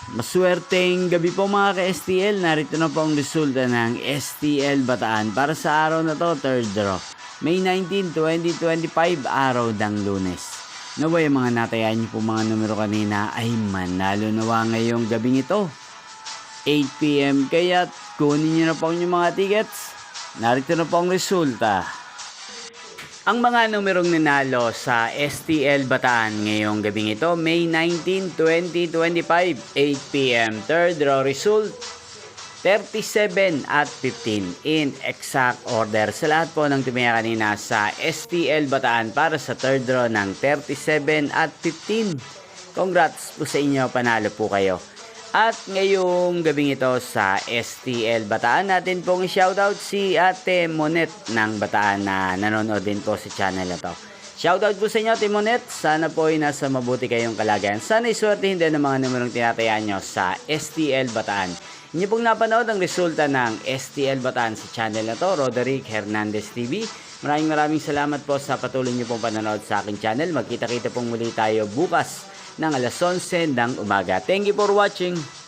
Maswerteng gabi po mga ka-STL. Narito na po ang resulta ng STL Bataan para sa araw na to, third draw. May 19, 2025, araw ng Lunes. Naway mga natayaan niyo po mga numero kanina ay manalo nawa ngayong gabing ito. 8 PM kaya kunin niyo na po ang inyong mga tickets. Narito na po ang resulta. Ang mga numerong nanalo sa STL Bataan ngayong gabing ito, May 19, 2025, 8 PM. Third draw result, 37 at 15 in exact order. Sa lahat po ng tumaya kanina sa STL Bataan para sa third draw ng 37 at 15. Congrats po sa inyo, panalo po kayo. At ngayong gabing ito sa STL Bataan, natin pong i-shoutout si Ate Monet ng Bataan na nanonood din po sa channel na to. Shoutout po sa inyo, Ate Monet. Sana po ay nasa mabuti kayong kalagayan. Sana iswertihin din ang mga numerong tinatayaan nyo sa STL Bataan. Inyo pong napanood ang resulta ng STL Bataan sa channel na to, Roderick Hernandez TV. Maraming salamat po sa patuloy nyo pong panonood sa aking channel. Magkita-kita pong muli tayo bukas ng alas 11 ng umaga. Thank you for watching.